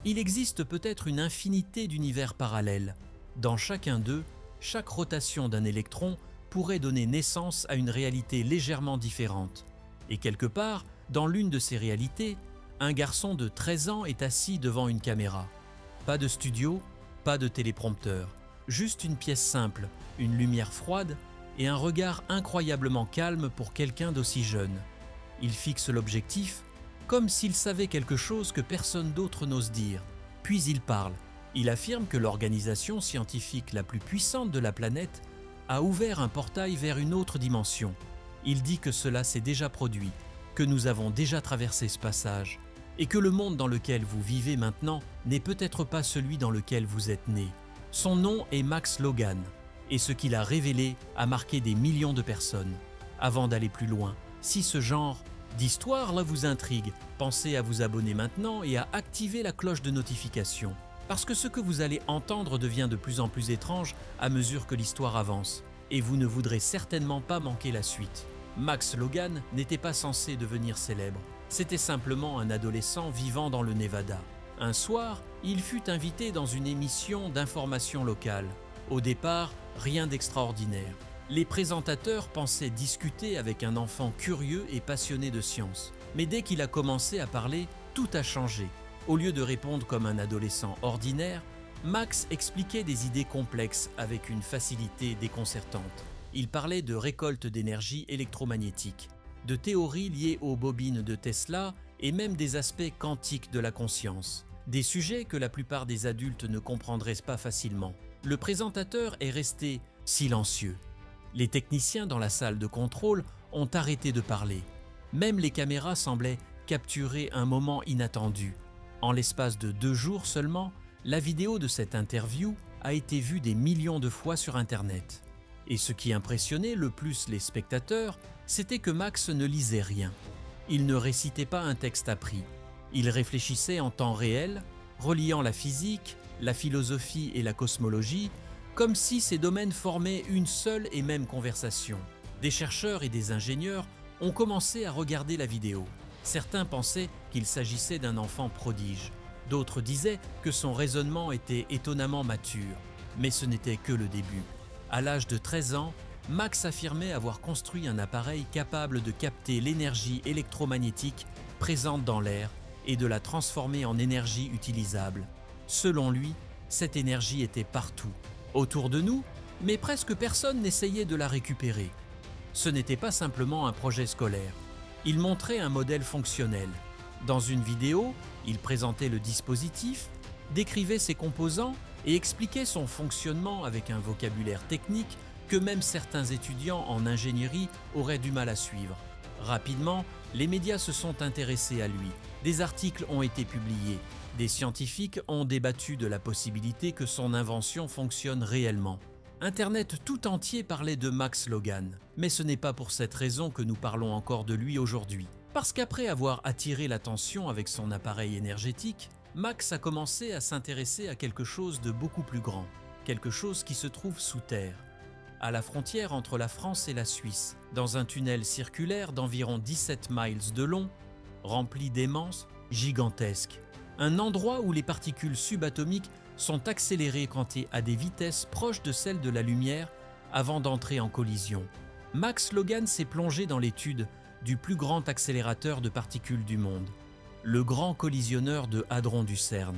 Il existe peut-être une infinité d'univers parallèles. Dans chacun d'eux, chaque rotation d'un électron pourrait donner naissance à une réalité légèrement différente. Et quelque part, dans l'une de ces réalités, un garçon de 13 ans est assis devant une caméra. Pas de studio, pas de téléprompteur, juste une pièce simple, une lumière froide et un regard incroyablement calme pour quelqu'un d'aussi jeune. Il fixe l'objectif, comme s'il savait quelque chose que personne d'autre n'ose dire. Puis il parle. Il affirme que l'organisation scientifique la plus puissante de la planète a ouvert un portail vers une autre dimension. Il dit que cela s'est déjà produit, que nous avons déjà traversé ce passage, et que le monde dans lequel vous vivez maintenant n'est peut-être pas celui dans lequel vous êtes né. Son nom est Max Logan, et ce qu'il a révélé a marqué des millions de personnes. Avant d'aller plus loin, si ce genre d'histoire là vous intrigue, pensez à vous abonner maintenant et à activer la cloche de notification. Parce que ce que vous allez entendre devient de plus en plus étrange à mesure que l'histoire avance, et vous ne voudrez certainement pas manquer la suite. Max Logan n'était pas censé devenir célèbre, c'était simplement un adolescent vivant dans le Nevada. Un soir, il fut invité dans une émission d'information locale. Au départ, rien d'extraordinaire. Les présentateurs pensaient discuter avec un enfant curieux et passionné de science. Mais dès qu'il a commencé à parler, tout a changé. Au lieu de répondre comme un adolescent ordinaire, Max expliquait des idées complexes avec une facilité déconcertante. Il parlait de récolte d'énergie électromagnétique, de théories liées aux bobines de Tesla et même des aspects quantiques de la conscience. Des sujets que la plupart des adultes ne comprendraient pas facilement. Le présentateur est resté silencieux. Les techniciens dans la salle de contrôle ont arrêté de parler. Même les caméras semblaient capturer un moment inattendu. En l'espace de 2 jours seulement, la vidéo de cette interview a été vue des millions de fois sur Internet. Et ce qui impressionnait le plus les spectateurs, c'était que Max ne lisait rien. Il ne récitait pas un texte appris. Il réfléchissait en temps réel, reliant la physique, la philosophie et la cosmologie, comme si ces domaines formaient une seule et même conversation. Des chercheurs et des ingénieurs ont commencé à regarder la vidéo. Certains pensaient qu'il s'agissait d'un enfant prodige. D'autres disaient que son raisonnement était étonnamment mature. Mais ce n'était que le début. À l'âge de 13 ans, Max affirmait avoir construit un appareil capable de capter l'énergie électromagnétique présente dans l'air et de la transformer en énergie utilisable. Selon lui, cette énergie était partout, autour de nous, mais presque personne n'essayait de la récupérer. Ce n'était pas simplement un projet scolaire. Il montrait un modèle fonctionnel. Dans une vidéo, il présentait le dispositif, décrivait ses composants et expliquait son fonctionnement avec un vocabulaire technique que même certains étudiants en ingénierie auraient du mal à suivre. Rapidement, les médias se sont intéressés à lui. Des articles ont été publiés. Des scientifiques ont débattu de la possibilité que son invention fonctionne réellement. Internet tout entier parlait de Max Logan. Mais ce n'est pas pour cette raison que nous parlons encore de lui aujourd'hui. Parce qu'après avoir attiré l'attention avec son appareil énergétique, Max a commencé à s'intéresser à quelque chose de beaucoup plus grand, quelque chose qui se trouve sous terre, à la frontière entre la France et la Suisse, dans un tunnel circulaire d'environ 17 miles de long, rempli d'aimants gigantesques. Un endroit où les particules subatomiques sont accélérées à des vitesses proches de celles de la lumière avant d'entrer en collision. Max Logan s'est plongé dans l'étude du plus grand accélérateur de particules du monde, le Grand Collisionneur de Hadron du CERN.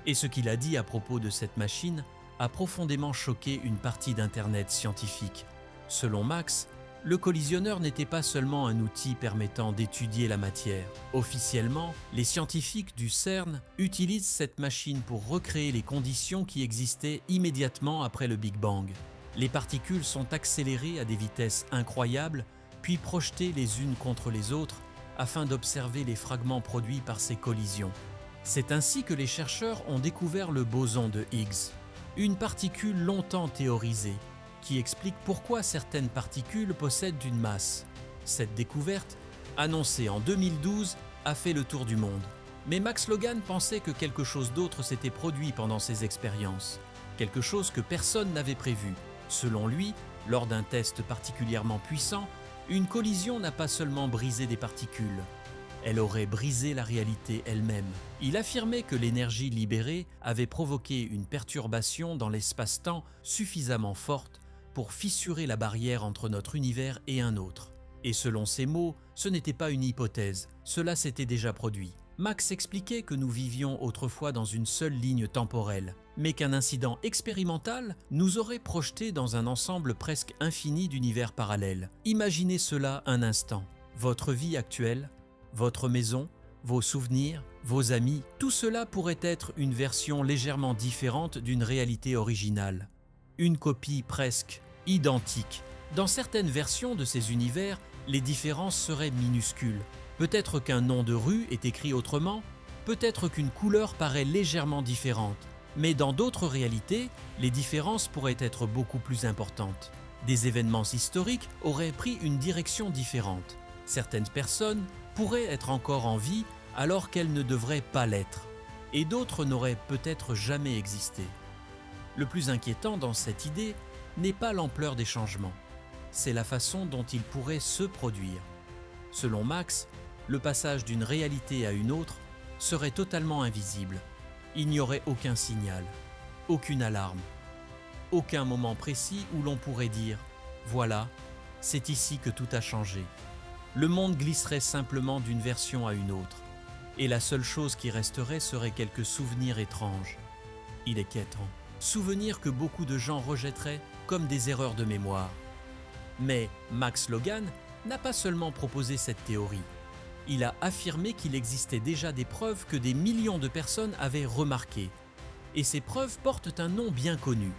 Et ce qu'il a dit à propos de cette machine a profondément choqué une partie d'Internet scientifique. Selon Max, le collisionneur n'était pas seulement un outil permettant d'étudier la matière. Officiellement, les scientifiques du CERN utilisent cette machine pour recréer les conditions qui existaient immédiatement après le Big Bang. Les particules sont accélérées à des vitesses incroyables, puis projetées les unes contre les autres afin d'observer les fragments produits par ces collisions. C'est ainsi que les chercheurs ont découvert le boson de Higgs, une particule longtemps théorisée, qui explique pourquoi certaines particules possèdent une masse. Cette découverte, annoncée en 2012, a fait le tour du monde. Mais Max Logan pensait que quelque chose d'autre s'était produit pendant ces expériences, quelque chose que personne n'avait prévu. Selon lui, lors d'un test particulièrement puissant, une collision n'a pas seulement brisé des particules, Elle aurait brisé la réalité elle-même. Il affirmait que l'énergie libérée avait provoqué une perturbation dans l'espace-temps suffisamment forte pour fissurer la barrière entre notre univers et un autre. Et selon ses mots, ce n'était pas une hypothèse, cela s'était déjà produit. Max expliquait que nous vivions autrefois dans une seule ligne temporelle, mais qu'un incident expérimental nous aurait projetés dans un ensemble presque infini d'univers parallèles. Imaginez cela un instant. Votre vie actuelle, votre maison, vos souvenirs, vos amis, tout cela pourrait être une version légèrement différente d'une réalité originale. Une copie presque identique. Dans certaines versions de ces univers, les différences seraient minuscules. Peut-être qu'un nom de rue est écrit autrement, peut-être qu'une couleur paraît légèrement différente, mais dans d'autres réalités, les différences pourraient être beaucoup plus importantes. Des événements historiques auraient pris une direction différente. Certaines personnes pourraient être encore en vie alors qu'elles ne devraient pas l'être, et d'autres n'auraient peut-être jamais existé. Le plus inquiétant dans cette idée n'est pas l'ampleur des changements, c'est la façon dont ils pourraient se produire. Selon Max, le passage d'une réalité à une autre serait totalement invisible. Il n'y aurait aucun signal, aucune alarme, aucun moment précis où l'on pourrait dire « Voilà, c'est ici que tout a changé ». Le monde glisserait simplement d'une version à une autre, et la seule chose qui resterait serait quelques souvenirs étranges. Il est inquiétant. Souvenirs que beaucoup de gens rejetteraient comme des erreurs de mémoire. Mais Max Logan n'a pas seulement proposé cette théorie. Il a affirmé qu'il existait déjà des preuves que des millions de personnes avaient remarquées. Et ces preuves portent un nom bien connu,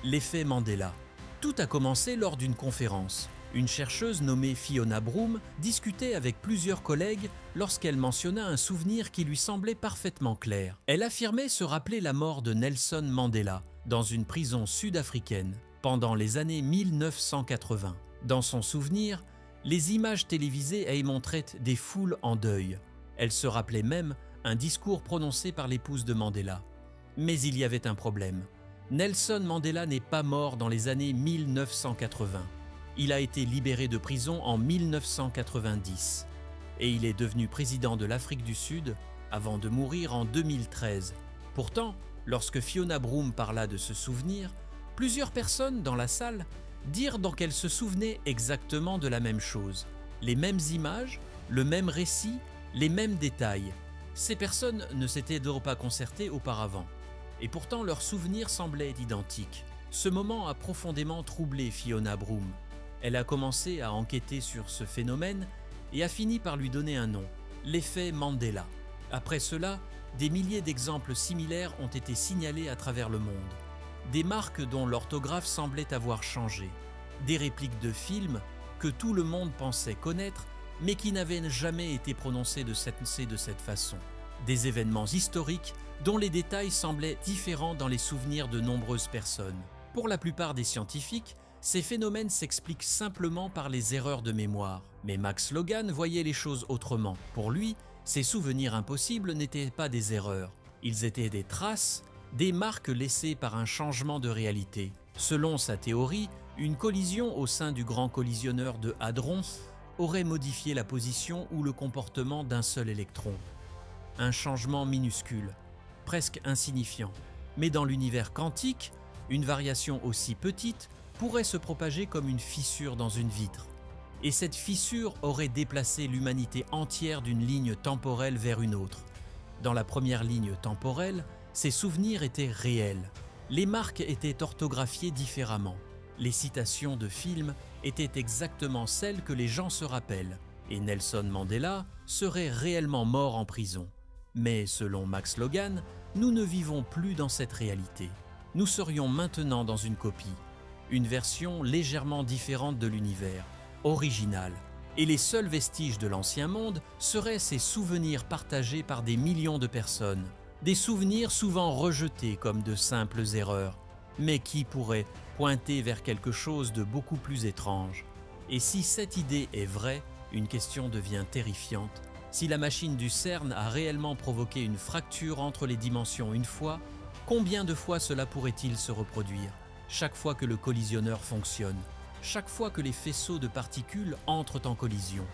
l'effet Mandela. Tout a commencé lors d'une conférence. Une chercheuse nommée Fiona Broome discutait avec plusieurs collègues lorsqu'elle mentionna un souvenir qui lui semblait parfaitement clair. Elle affirmait se rappeler la mort de Nelson Mandela dans une prison sud-africaine pendant les années 1980. Dans son souvenir, les images télévisées y montraient des foules en deuil. Elle se rappelait même un discours prononcé par l'épouse de Mandela. Mais il y avait un problème. Nelson Mandela n'est pas mort dans les années 1980. Il a été libéré de prison en 1990 et il est devenu président de l'Afrique du Sud avant de mourir en 2013. Pourtant, lorsque Fiona Broome parla de ce souvenir, plusieurs personnes dans la salle dirent donc qu'elles se souvenaient exactement de la même chose. Les mêmes images, le même récit, les mêmes détails. Ces personnes ne s'étaient donc pas concertées auparavant. Et pourtant leurs souvenirs semblaient identiques. Ce moment a profondément troublé Fiona Broome. Elle a commencé à enquêter sur ce phénomène et a fini par lui donner un nom, l'effet Mandela. Après cela, des milliers d'exemples similaires ont été signalés à travers le monde. Des marques dont l'orthographe semblait avoir changé. Des répliques de films que tout le monde pensait connaître, mais qui n'avaient jamais été prononcées de cette façon. Des événements historiques dont les détails semblaient différents dans les souvenirs de nombreuses personnes. Pour la plupart des scientifiques, ces phénomènes s'expliquent simplement par les erreurs de mémoire. Mais Max Logan voyait les choses autrement. Pour lui, ces souvenirs impossibles n'étaient pas des erreurs. Ils étaient des traces, des marques laissées par un changement de réalité. Selon sa théorie, une collision au sein du grand collisionneur de Hadron aurait modifié la position ou le comportement d'un seul électron. Un changement minuscule, presque insignifiant. Mais dans l'univers quantique, une variation aussi petite pourrait se propager comme une fissure dans une vitre. Et cette fissure aurait déplacé l'humanité entière d'une ligne temporelle vers une autre. Dans la première ligne temporelle, ces souvenirs étaient réels. Les marques étaient orthographiées différemment. Les citations de films étaient exactement celles que les gens se rappellent. Et Nelson Mandela serait réellement mort en prison. Mais selon Max Logan, nous ne vivons plus dans cette réalité. Nous serions maintenant dans une copie. Une version légèrement différente de l'univers, originale. Et les seuls vestiges de l'ancien monde seraient ces souvenirs partagés par des millions de personnes. Des souvenirs souvent rejetés comme de simples erreurs, mais qui pourraient pointer vers quelque chose de beaucoup plus étrange. Et si cette idée est vraie, une question devient terrifiante. Si la machine du CERN a réellement provoqué une fracture entre les dimensions une fois, combien de fois cela pourrait-il se reproduire ? Chaque fois que le collisionneur fonctionne, chaque fois que les faisceaux de particules entrent en collision.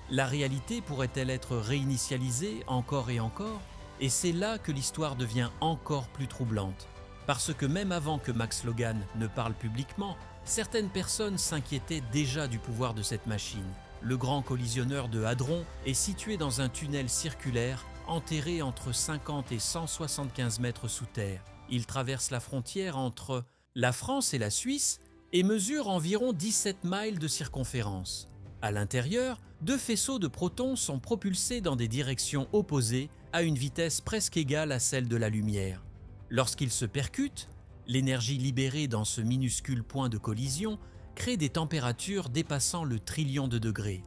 La réalité pourrait-elle être réinitialisée encore et encore? Et c'est là que l'histoire devient encore plus troublante. Parce que même avant que Max Logan ne parle publiquement, certaines personnes s'inquiétaient déjà du pouvoir de cette machine. Le grand collisionneur de Hadron est situé dans un tunnel circulaire enterré entre 50 et 175 mètres sous terre. Il traverse la frontière entre la France et la Suisse et mesure environ 17 miles de circonférence. À l'intérieur, 2 faisceaux de protons sont propulsés dans des directions opposées à une vitesse presque égale à celle de la lumière. Lorsqu'ils se percutent, l'énergie libérée dans ce minuscule point de collision crée des températures dépassant le trillion de degrés.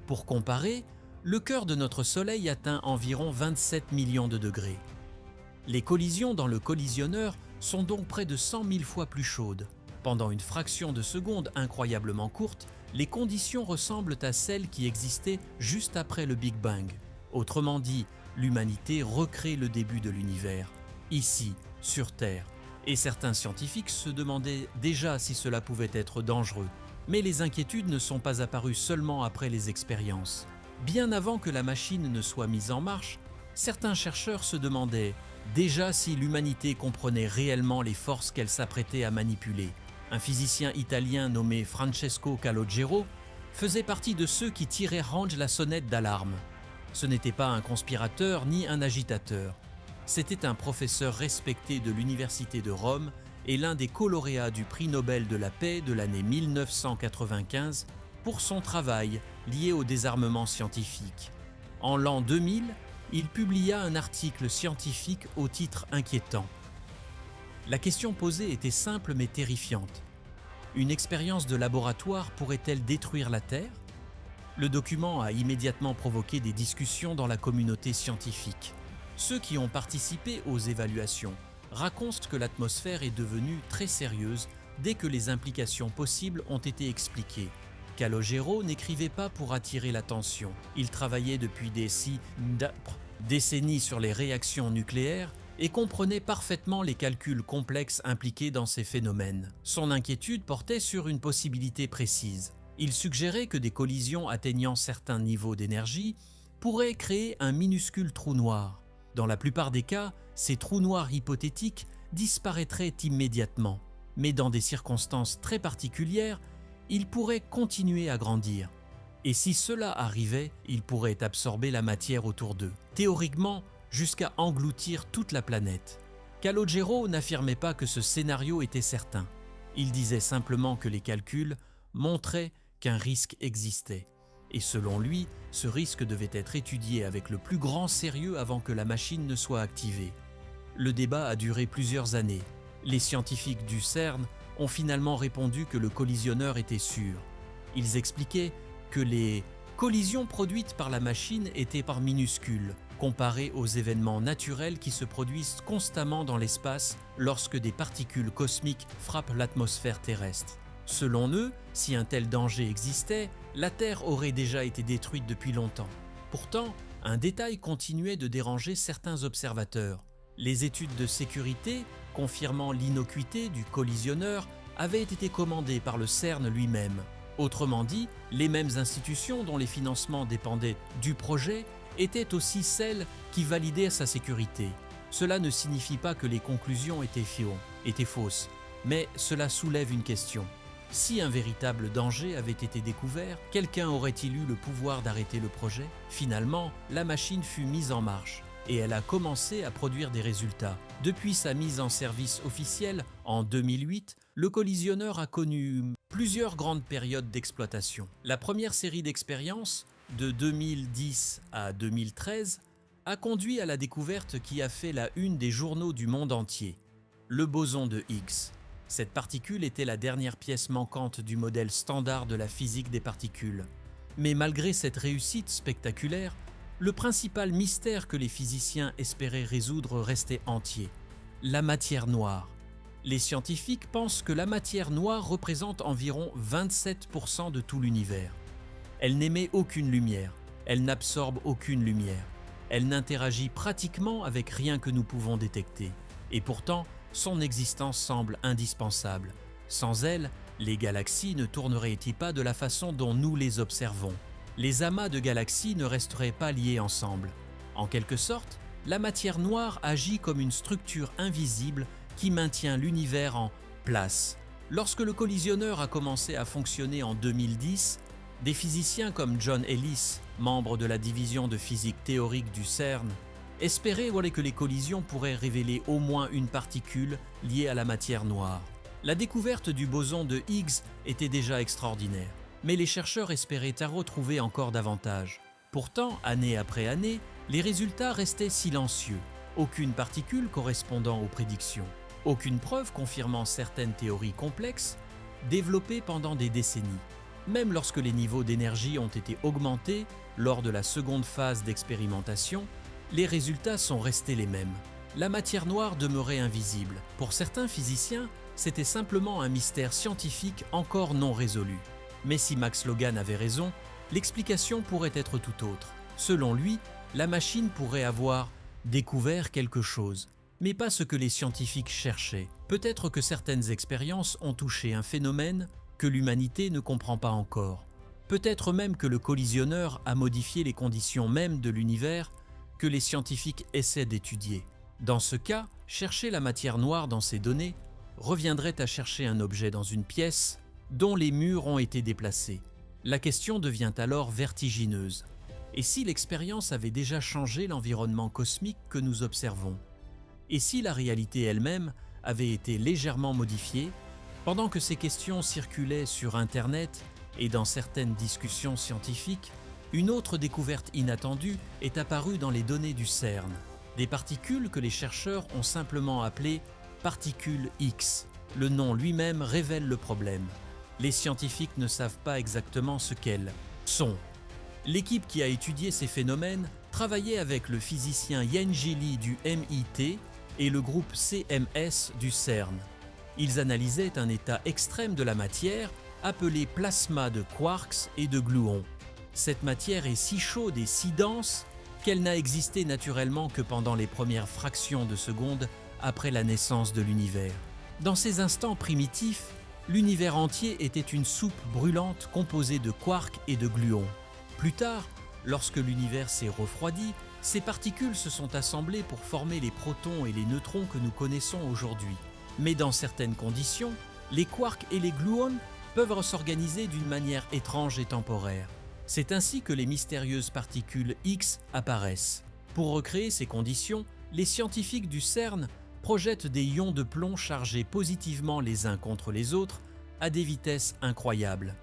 Pour comparer, le cœur de notre Soleil atteint environ 27 millions de degrés. Les collisions dans le collisionneur sont donc près de 100 000 fois plus chaudes. Pendant une fraction de seconde incroyablement courte, les conditions ressemblent à celles qui existaient juste après le Big Bang. Autrement dit, l'humanité recrée le début de l'univers, ici, sur Terre. Et certains scientifiques se demandaient déjà si cela pouvait être dangereux. Mais les inquiétudes ne sont pas apparues seulement après les expériences. Bien avant que la machine ne soit mise en marche, certains chercheurs se demandaient déjà si l'humanité comprenait réellement les forces qu'elle s'apprêtait à manipuler. Un physicien italien nommé Francesco Calogero faisait partie de ceux qui tiraient range la sonnette d'alarme. Ce n'était pas un conspirateur ni un agitateur. C'était un professeur respecté de l'Université de Rome et l'un des co-lauréats du prix Nobel de la paix de l'année 1995 pour son travail lié au désarmement scientifique. En l'an 2000, il publia un article scientifique au titre inquiétant. La question posée était simple mais terrifiante. Une expérience de laboratoire pourrait-elle détruire la Terre? Le document a immédiatement provoqué des discussions dans la communauté scientifique. Ceux qui ont participé aux évaluations racontent que l'atmosphère est devenue très sérieuse dès que les implications possibles ont été expliquées. Calogero n'écrivait pas pour attirer l'attention. Il travaillait depuis des décennies sur les réactions nucléaires et comprenait parfaitement les calculs complexes impliqués dans ces phénomènes. Son inquiétude portait sur une possibilité précise. Il suggérait que des collisions atteignant certains niveaux d'énergie pourraient créer un minuscule trou noir. Dans la plupart des cas, ces trous noirs hypothétiques disparaîtraient immédiatement. Mais dans des circonstances très particulières, ils pourraient continuer à grandir. Et si cela arrivait, ils pourraient absorber la matière autour d'eux. Théoriquement, jusqu'à engloutir toute la planète. Calogero n'affirmait pas que ce scénario était certain. Il disait simplement que les calculs montraient qu'un risque existait. Et selon lui, ce risque devait être étudié avec le plus grand sérieux avant que la machine ne soit activée. Le débat a duré plusieurs années. Les scientifiques du CERN ont finalement répondu que le collisionneur était sûr. Ils expliquaient que les collisions produites par la machine étaient par minuscules, comparées aux événements naturels qui se produisent constamment dans l'espace lorsque des particules cosmiques frappent l'atmosphère terrestre. Selon eux, si un tel danger existait, la Terre aurait déjà été détruite depuis longtemps. Pourtant, un détail continuait de déranger certains observateurs. Les études de sécurité, confirmant l'innocuité du collisionneur, avaient été commandées par le CERN lui-même. Autrement dit, les mêmes institutions dont les financements dépendaient du projet étaient aussi celles qui validaient sa sécurité. Cela ne signifie pas que les conclusions étaient fausses, mais cela soulève une question. Si un véritable danger avait été découvert, quelqu'un aurait-il eu le pouvoir d'arrêter le projet? Finalement, la machine fut mise en marche et elle a commencé à produire des résultats. Depuis sa mise en service officielle en 2008, le collisionneur a connu plusieurs grandes périodes d'exploitation. La première série d'expériences, de 2010 à 2013, a conduit à la découverte qui a fait la une des journaux du monde entier, le boson de Higgs. Cette particule était la dernière pièce manquante du modèle standard de la physique des particules. Mais malgré cette réussite spectaculaire, le principal mystère que les physiciens espéraient résoudre restait entier: la matière noire. Les scientifiques pensent que la matière noire représente environ 27% de tout l'univers. Elle n'émet aucune lumière, elle n'absorbe aucune lumière, elle n'interagit pratiquement avec rien que nous pouvons détecter. Et pourtant, son existence semble indispensable. Sans elle, les galaxies ne tourneraient pas de la façon dont nous les observons. les amas de galaxies ne resteraient pas liés ensemble. En quelque sorte, la matière noire agit comme une structure invisible qui maintient l'univers en place. Lorsque le collisionneur a commencé à fonctionner en 2010, des physiciens comme John Ellis, membre de la division de physique théorique du CERN, espéraient que les collisions pourraient révéler au moins une particule liée à la matière noire. La découverte du boson de Higgs était déjà extraordinaire, mais les chercheurs espéraient en retrouver encore davantage. Pourtant, année après année, les résultats restaient silencieux. Aucune particule correspondant aux prédictions. Aucune preuve confirmant certaines théories complexes, développées pendant des décennies. Même lorsque les niveaux d'énergie ont été augmentés lors de la seconde phase d'expérimentation, les résultats sont restés les mêmes. La matière noire demeurait invisible. Pour certains physiciens, c'était simplement un mystère scientifique encore non résolu. Mais si Max Logan avait raison, l'explication pourrait être tout autre. Selon lui, la machine pourrait avoir découvert quelque chose, mais pas ce que les scientifiques cherchaient. Peut-être que certaines expériences ont touché un phénomène que l'humanité ne comprend pas encore. Peut-être même que le collisionneur a modifié les conditions mêmes de l'univers que les scientifiques essaient d'étudier. Dans ce cas, chercher la matière noire dans ces données reviendrait à chercher un objet dans une pièce dont les murs ont été déplacés. La question devient alors vertigineuse. Et si l'expérience avait déjà changé l'environnement cosmique que nous observons? Et si la réalité elle-même avait été légèrement modifiée? Pendant que ces questions circulaient sur Internet et dans certaines discussions scientifiques, une autre découverte inattendue est apparue dans les données du CERN. Des particules que les chercheurs ont simplement appelées particules X. Le nom lui-même révèle le problème. Les scientifiques ne savent pas exactement ce qu'elles sont. L'équipe qui a étudié ces phénomènes travaillait avec le physicien Yen-Ji Lee du MIT et le groupe CMS du CERN. Ils analysaient un état extrême de la matière appelé plasma de quarks et de gluons. Cette matière est si chaude et si dense qu'elle n'a existé naturellement que pendant les premières fractions de seconde après la naissance de l'univers. Dans ces instants primitifs, l'univers entier était une soupe brûlante composée de quarks et de gluons. Plus tard, lorsque l'univers s'est refroidi, ces particules se sont assemblées pour former les protons et les neutrons que nous connaissons aujourd'hui. Mais dans certaines conditions, les quarks et les gluons peuvent s'organiser d'une manière étrange et temporaire. C'est ainsi que les mystérieuses particules X apparaissent. Pour recréer ces conditions, les scientifiques du CERN projettent des ions de plomb chargés positivement les uns contre les autres à des vitesses incroyables.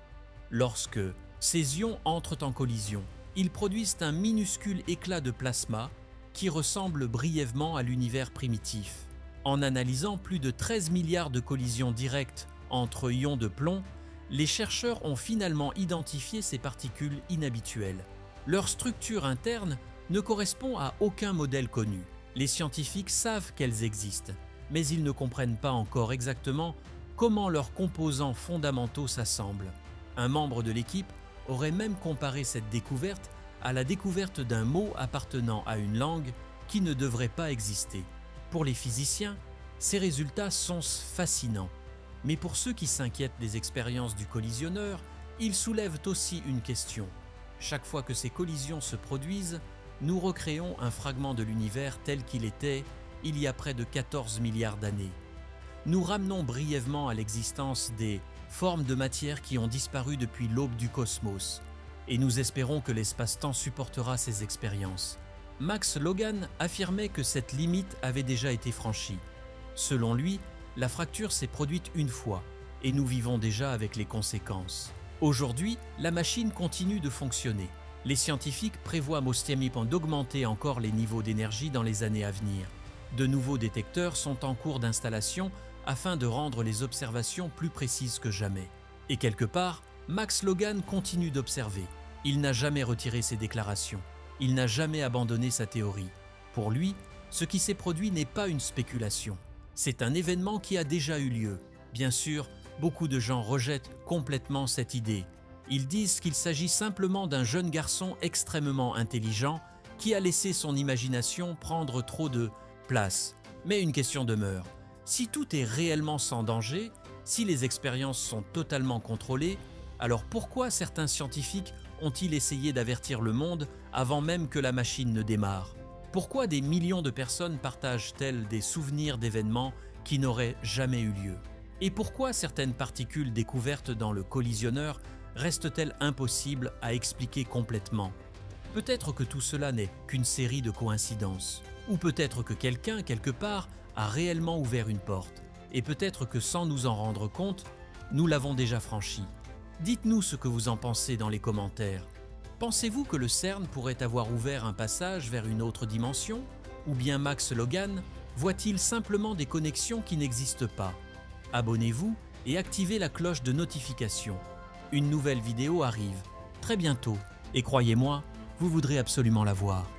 Lorsque ces ions entrent en collision, ils produisent un minuscule éclat de plasma qui ressemble brièvement à l'univers primitif. En analysant plus de 13 milliards de collisions directes entre ions de plomb, les chercheurs ont finalement identifié ces particules inhabituelles. Leur structure interne ne correspond à aucun modèle connu. Les scientifiques savent qu'elles existent, mais ils ne comprennent pas encore exactement comment leurs composants fondamentaux s'assemblent. Un membre de l'équipe aurait même comparé cette découverte à la découverte d'un mot appartenant à une langue qui ne devrait pas exister. Pour les physiciens, ces résultats sont fascinants. Mais pour ceux qui s'inquiètent des expériences du collisionneur, ils soulèvent aussi une question. Chaque fois que ces collisions se produisent, nous recréons un fragment de l'univers tel qu'il était il y a près de 14 milliards d'années. Nous ramenons brièvement à l'existence des formes de matière qui ont disparu depuis l'aube du cosmos, et nous espérons que l'espace-temps supportera ces expériences. Max Logan affirmait que cette limite avait déjà été franchie. Selon lui, la fracture s'est produite une fois, et nous vivons déjà avec les conséquences. Aujourd'hui, la machine continue de fonctionner. Les scientifiques prévoient d'augmenter encore les niveaux d'énergie dans les années à venir. De nouveaux détecteurs sont en cours d'installation afin de rendre les observations plus précises que jamais. Et quelque part, Max Logan continue d'observer. Il n'a jamais retiré ses déclarations. Il n'a jamais abandonné sa théorie. Pour lui, ce qui s'est produit n'est pas une spéculation. C'est un événement qui a déjà eu lieu. Bien sûr, beaucoup de gens rejettent complètement cette idée. Ils disent qu'il s'agit simplement d'un jeune garçon extrêmement intelligent qui a laissé son imagination prendre trop de place. Mais une question demeure. Si tout est réellement sans danger, si les expériences sont totalement contrôlées, alors pourquoi certains scientifiques ont-ils essayé d'avertir le monde avant même que la machine ne démarre? Pourquoi des millions de personnes partagent-elles des souvenirs d'événements qui n'auraient jamais eu lieu? Et pourquoi certaines particules découvertes dans le collisionneur restent-elles impossibles à expliquer complètement? Peut-être que tout cela n'est qu'une série de coïncidences. Ou peut-être que quelqu'un, quelque part, a réellement ouvert une porte. Et peut-être que sans nous en rendre compte, nous l'avons déjà franchie. Dites-nous ce que vous en pensez dans les commentaires. Pensez-vous que le CERN pourrait avoir ouvert un passage vers une autre dimension? Ou bien Max Logan voit-il simplement des connexions qui n'existent pas? Abonnez-vous et activez la cloche de notification. Une nouvelle vidéo arrive très bientôt et croyez-moi, vous voudrez absolument la voir.